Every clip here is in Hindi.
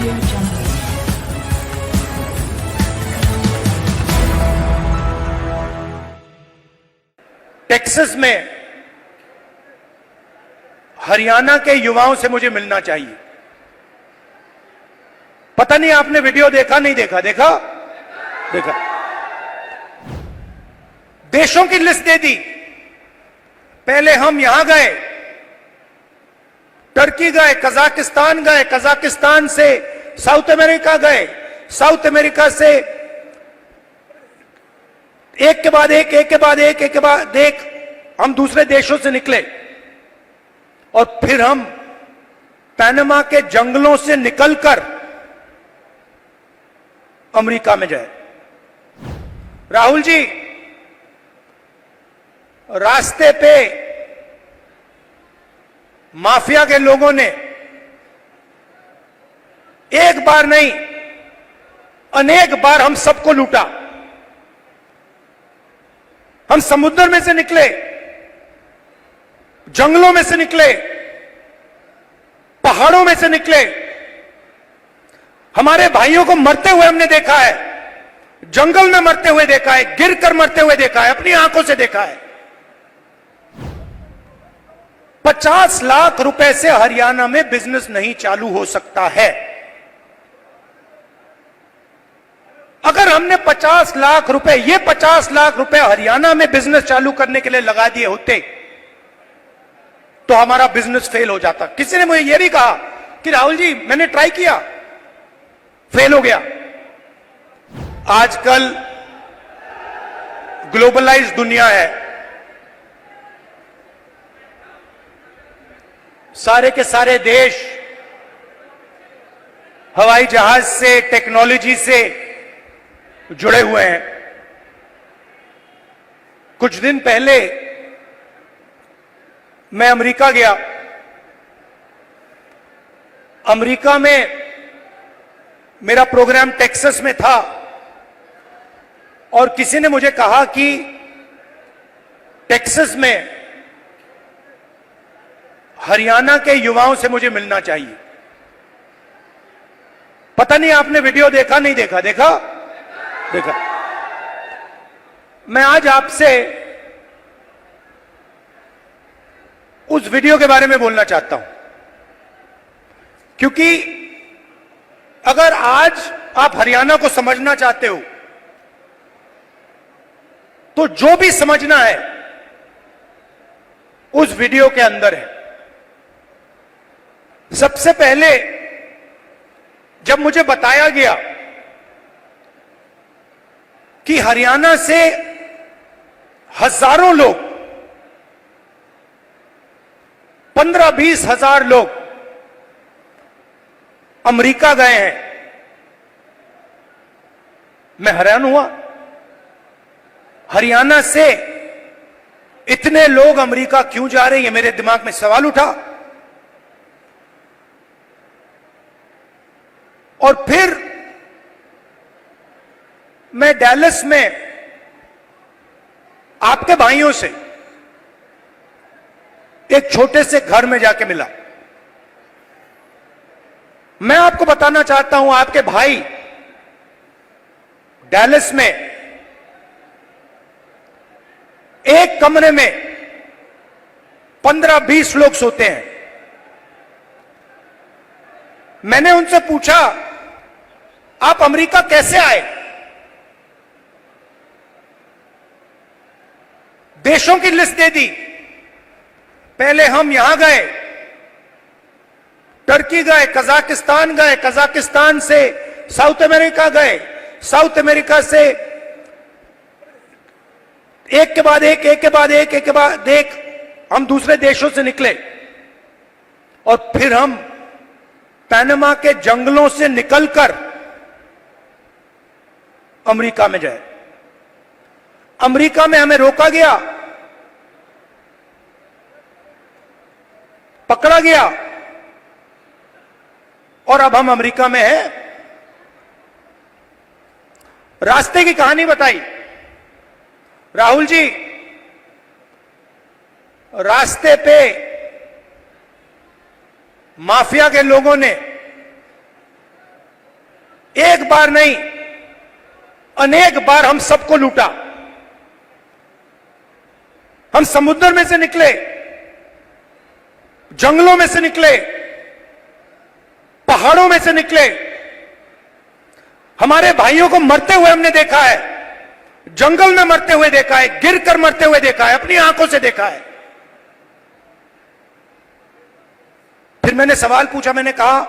Audio Jungle. टेक्सास में हरियाणा के युवाओं से मुझे मिलना चाहिए। पता नहीं आपने वीडियो देखा नहीं देखा? देखा देखा। देशों की लिस्ट दे दी। पहले हम यहां गए, टर्की गए, कजाकिस्तान गए, कजाकिस्तान से साउथ अमेरिका गए, साउथ अमेरिका से एक के बाद एक, एक के बाद एक, एक के बाद एक हम दूसरे देशों से निकले और फिर हम पनामा के जंगलों से निकलकर अमेरिका में जाए। राहुल जी, रास्ते पे माफिया के लोगों ने एक बार नहीं अनेक बार हम सबको लूटा। हम समुद्र में से निकले, जंगलों में से निकले, पहाड़ों में से निकले। हमारे भाइयों को मरते हुए हमने देखा है, जंगल में मरते हुए देखा है, गिरकर मरते हुए देखा है, अपनी आंखों से देखा है। 50 लाख रुपए से हरियाणा में बिजनेस नहीं चालू हो सकता है। अगर हमने 50 लाख रुपए, ये 50 लाख रुपए हरियाणा में बिजनेस चालू करने के लिए लगा दिए होते तो हमारा बिजनेस फेल हो जाता। किसी ने मुझे यह भी कहा कि राहुल जी मैंने ट्राई किया, फेल हो गया। आजकल ग्लोबलाइज्ड दुनिया है, सारे के सारे देश हवाई जहाज से, टेक्नोलॉजी से जुड़े हुए हैं। कुछ दिन पहले मैं अमेरिका गया। अमेरिका में मेरा प्रोग्राम टेक्सास में था और किसी ने मुझे कहा कि टेक्सास में हरियाणा के युवाओं से मुझे मिलना चाहिए। पता नहीं आपने वीडियो देखा नहीं देखा? देखा देखा। मैं आज आपसे उस वीडियो के बारे में बोलना चाहता हूं, क्योंकि अगर आज आप हरियाणा को समझना चाहते हो तो जो भी समझना है उस वीडियो के अंदर है। सबसे पहले जब मुझे बताया गया कि हरियाणा से हजारों लोग, 15-20 हजार लोग अमेरिका गए हैं, मैं हैरान हुआ। हरियाणा से इतने लोग अमेरिका क्यों जा रहे हैं, ये मेरे दिमाग में सवाल उठा। और फिर मैं डैलस में आपके भाइयों से एक छोटे से घर में जाके मिला। मैं आपको बताना चाहता हूं, आपके भाई डैलस में एक कमरे में 15-20 लोग सोते हैं। मैंने उनसे पूछा आप अमेरिका कैसे आए? देशों की लिस्ट दे दी। पहले हम यहां गए, टर्की गए, कजाकिस्तान गए, कजाकिस्तान से साउथ अमेरिका गए, साउथ अमेरिका से एक के बाद एक, एक के बाद एक, एक के बाद एक हम दूसरे देशों से निकले और फिर हम पनामा के जंगलों से निकलकर अमेरिका में जाए। अमेरिका में हमें रोका गया, पकड़ा गया और अब हम अमेरिका में हैं। रास्ते की कहानी बताई। राहुल जी, रास्ते पे माफिया के लोगों ने एक बार नहीं, अनेक बार हम सबको लूटा। हम समुद्र में से निकले, जंगलों में से निकले, पहाड़ों में से निकले। हमारे भाइयों को मरते हुए हमने देखा है, जंगल में मरते हुए देखा है, गिरकर मरते हुए देखा है, अपनी आंखों से देखा है। फिर मैंने सवाल पूछा, मैंने कहा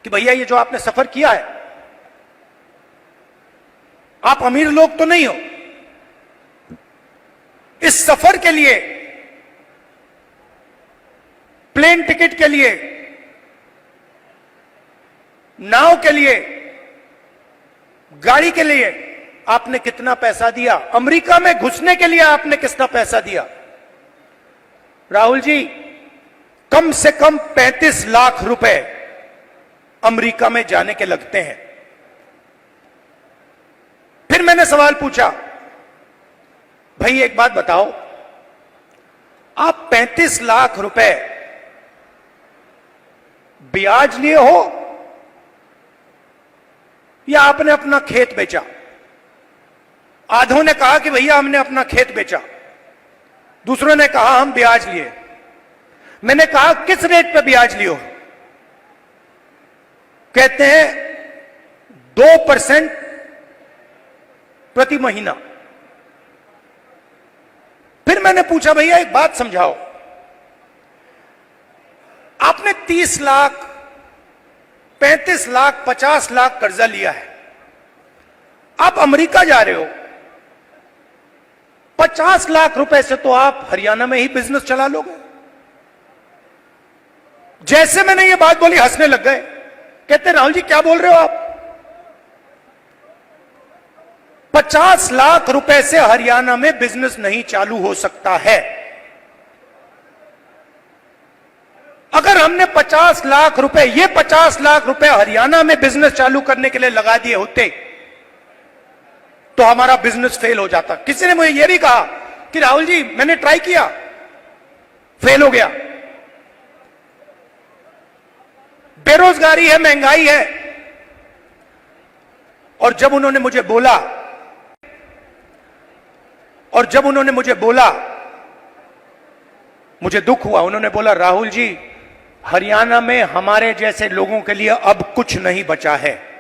कि भैया ये जो आपने सफर किया है, आप अमीर लोग तो नहीं हो, इस सफर के लिए, प्लेन टिकट के लिए, नाव के लिए, गाड़ी के लिए आपने कितना पैसा दिया? अमेरिका में घुसने के लिए आपने कितना पैसा दिया? राहुल जी, कम से कम 35 लाख रुपए अमेरिका में जाने के लगते हैं। फिर मैंने सवाल पूछा, भाई एक बात बताओ, आप 35 लाख रुपए ब्याज लिए हो या आपने अपना खेत बेचा? आधों ने कहा कि भैया हमने अपना खेत बेचा, दूसरों ने कहा हम ब्याज लिए। मैंने कहा किस रेट पे ब्याज लियो? कहते हैं 2% प्रति महीना। फिर मैंने पूछा, भैया एक बात समझाओ, आपने 30 लाख, 35 लाख, 50 लाख कर्जा लिया है, आप अमेरिका जा रहे हो, 50 लाख रुपए से तो आप हरियाणा में ही बिजनेस चला लोगे। जैसे मैंने ये बात बोली हंसने लग गए, कहते राहुल जी क्या बोल रहे हो आप? 50 लाख रुपए से हरियाणा में बिजनेस नहीं चालू हो सकता है। अगर हमने 50 लाख रुपए, ये 50 लाख रुपए हरियाणा में बिजनेस चालू करने के लिए लगा दिए होते तो हमारा बिजनेस फेल हो जाता। किसी ने मुझे यह भी कहा कि राहुल जी मैंने ट्राई किया, फेल हो गया, बेरोजगारी है, महंगाई है। और जब उन्होंने मुझे बोला, मुझे दुख हुआ। उन्होंने बोला राहुल जी, हरियाणा में हमारे जैसे लोगों के लिए अब कुछ नहीं बचा है।